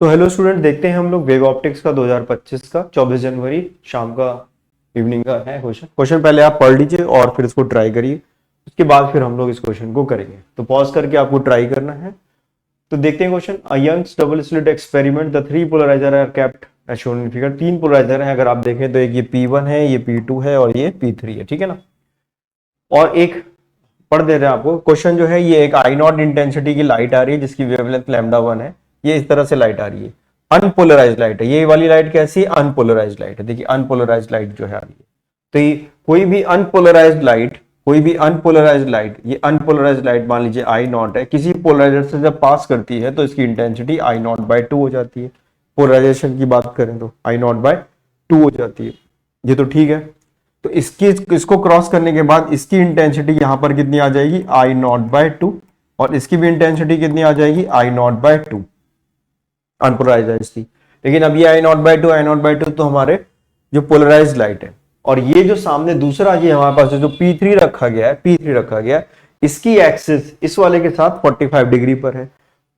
तो hello student, देखते हैं हम लोग वेव ऑप्टिक्स का 2025 का 24 जनवरी शाम का इवनिंग का है क्वेश्चन पहले आप पढ़ लीजिए और फिर इसको ट्राई करिए। उसके बाद फिर हम लोग इस क्वेश्चन को करेंगे, तो पॉज करके आपको ट्राई करना है। तो देखते हैं question. A Young's double slit experiment, the three polarizer are kept as shown in figure. तीन पोलराइजर है, अगर आप देखें तो एक ये P1 है, ये P2 है और ये P3 है, ठीक है ना। और एक पढ़ दे रहे हैं आपको क्वेश्चन जो है, ये एक आई नॉट इंटेंसिटी की लाइट आ रही है जिसकी वेवलेंथ λ1 है। ये इस तरह से लाइट आ रही है, अनपोलराइज्ड लाइट है। ये वाली लाइट कैसी है? अनपोलराइज्ड लाइट है। देखिए अनपोलराइज्ड लाइट जो है आ रही है। तो ये कोई भी अनपोलराइज्ड लाइट, ये अनपोलराइज्ड लाइट मान लीजिए आई नॉट है, किसी पोलराइजर से जब पास करती है तो इसकी इंटेंसिटी आई नॉट बाय 2 हो जाती है। पोलराइजेशन की बात करें तो आई नॉट बाय 2 हो जाती है। ये तो ठीक है। तो इसको क्रॉस करने के बाद इसकी इंटेंसिटी यहां पर कितनी आ जाएगी? I naught bye 2। और इसकी भी इंटेंसिटी कितनी आ जाएगी? I naught bye 2। अनपोलराइज्ड थी, लेकिन अब ये आई नॉट बाय 2 तो हमारे जो पोलराइज्ड लाइट है। और ये जो सामने दूसरा ये हमारे पास जो P3 रखा गया है, इसकी एक्सिस इस वाले के साथ 45 डिग्री पर है।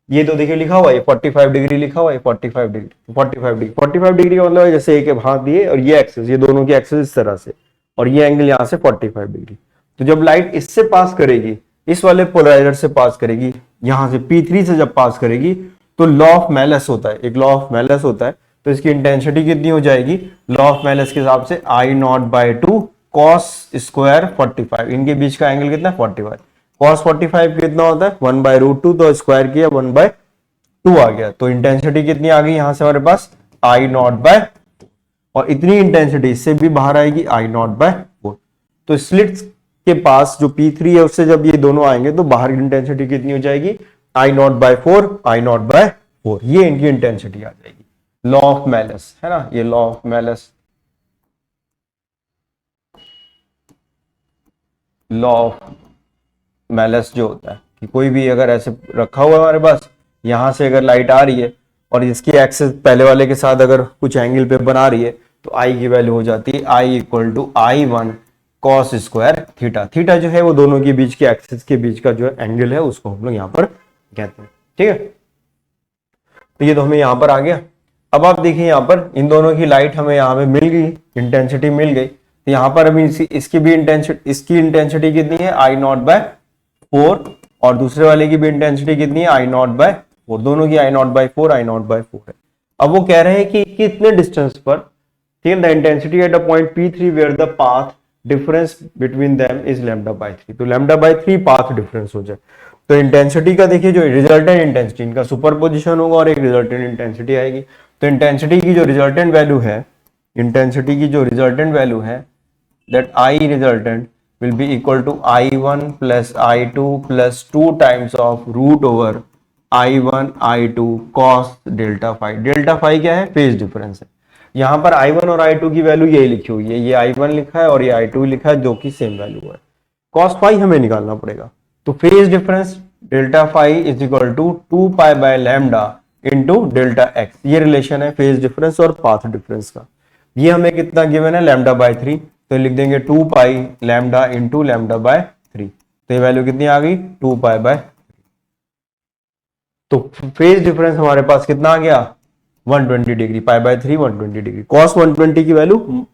ये तो देखिए लिखा हुआ है 45 डिग्री लिखा हुआ है, 45 डिग्री का मतलब है जैसे एक हाथ दिए और ये एक्सिस, ये दोनों की एक्सिस इस तरह से, और ये एंगल यहां से 45 डिग्री। तो जब लाइट इससे पास करेगी, इस वाले पोलराइजर से पास करेगी, यहां से P3 से जब पास करेगी तो लॉ ऑफ मेलस होता है, एक लॉ ऑफ मेलस होता है। तो इसकी इंटेंसिटी कितनी हो जाएगी? लॉ ऑफ मेलस के हिसाब से आई नॉट बाय 2 कॉस स्क्वायर 45। इनके बीच का एंगल कितना है? 45। कॉस 45 कितना होता है? 1/√2, तो स्क्वायर किया 1/2 आ गया। तो इंटेंसिटी कितनी आ गई यहां से हमारे पास? आई नॉट बाय, और इतनी इंटेंसिटी इससे भी बाहर आएगी आई नॉट बाय 4। तो स्लिट्स के पास जो P3 है उससे जब ये दोनों आएंगे तो बाहर की इंटेंसिटी कितनी हो जाएगी? I naught by 4, I naught by 4। ये इनकी इंटेंसिटी आ जाएगी। लॉ ऑफ मेलस है ना, ये law of Malus, law of Malus जो होता है कि कोई भी अगर ऐसे रखा हुआ है हमारे पास, यहां से अगर लाइट आ रही है और इसकी एक्सिस पहले वाले के साथ अगर कुछ एंगल पे बना रही है तो आई की वैल्यू हो जाती है I equal to I1 cos square theta. Theta जो है वो दोनों के बीच की एक्सिस के बीच का जो एंगल है उसको हम लोग यहाँ पर कहते हैं, ठीक है। तो ये तो हमें यहाँ पर आ गया। अब आप देखिए यहाँ पर इन दोनों की लाइट हमें यहाँ पे मिल गई, इंटेंसिटी मिल गई। तो यहाँ पर अभी इसकी भी इंटेंसिटी कितनी है? आई नॉट बाय 4, और दूसरे वाले की भी इंटेंसिटी कितनी है? आई नॉट बाय 4। दोनों की आई नॉट बाय 4 है। अब वो कह रहे हैं कि कितने डिस्टेंस पर, ठीक है, the intensity at a point P3 where the path difference between them is λ/3। तो λ/3 पाथ डिफरेंस हो जाए। तो इंटेंसिटी का देखिए जो रिजल्टेंट इंटेंसिटी, इनका सुपरपोजिशन होगा और एक रिजल्टेंट इंटेंसिटी आएगी। तो इंटेंसिटी की जो रिजल्टेंट वैल्यू है that I resultant will be equal to I1 plus I2 plus 2 times of root over I1 I2 cos delta phi. Delta phi क्या है? फेज डिफरेंस है। यहां पर I1 और I2 की वैल्यू यही लिखी हुई है, ये I1 लिखा है और ये I2 लिखा है, जो कि सेम वैल्यू है। cos फाई हमें निकालना पड़ेगा। तो phase difference delta phi is equal to 2 pi by lambda into delta x. ये रिलेशन है फेज डिफरेंस और पाथ डिफरेंस का। ये हमें कितना गिवन है? λ/3। तो लिख देंगे 2 पाई लैम्डा इंटू λ/3। तो ये वैल्यू कितनी आ गई? 2 पाई/3। तो फेज डिफरेंस हमारे पास कितना आ गया? 120 डिग्री। पाई/3 120 डिग्री। कॉस 120 की वैल्यू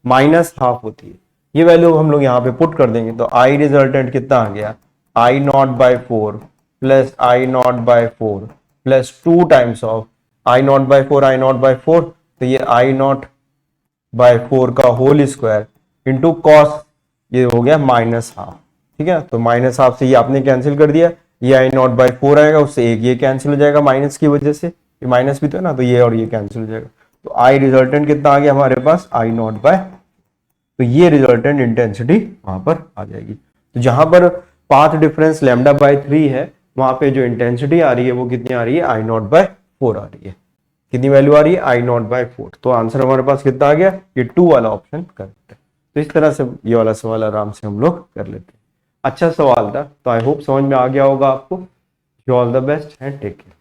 -½ होती है। ये वैल्यू हम लोग यहाँ पे पुट कर देंगे तो आई रिजल्टेंट कितना आ गया? I naught by 4 plus I naught by 4 plus 2 times of I naught by 4। तो ये आई नॉट बाय 4 का होल स्क्वायर इंटू कॉस, ये हो गया -½ ठीक है। तो -½ से ये आपने कैंसिल कर दिया, ये आई नॉट बाय 4 आएगा, उससे एक ये कैंसिल हो जाएगा माइनस की वजह से, ये माइनस भी तो है ना, तो ये और ये कैंसिल हो जाएगा। तो आई रिजल्टेंट कितना आ गया हमारे पास? आई नॉट बाय, तो ये रिजल्टेंट इंटेंसिटी वहां पर आ जाएगी। तो जहां पर पाथ डिफरेंस λ/3 है, वहां पे जो इंटेंसिटी आ रही है वो कितनी आ रही है? आई नॉट बाय 4 आ रही है। कितनी वैल्यू आ रही है? आई नॉट बाय 4। तो आंसर हमारे पास कितना आ गया? ये 2 वाला ऑप्शन करेक्ट है। तो इस तरह से ये वाला सवाल आराम से हम लोग कर लेते हैं। अच्छा सवाल था, तो आई होप समझ में आ गया होगा आपको। All the best and take care.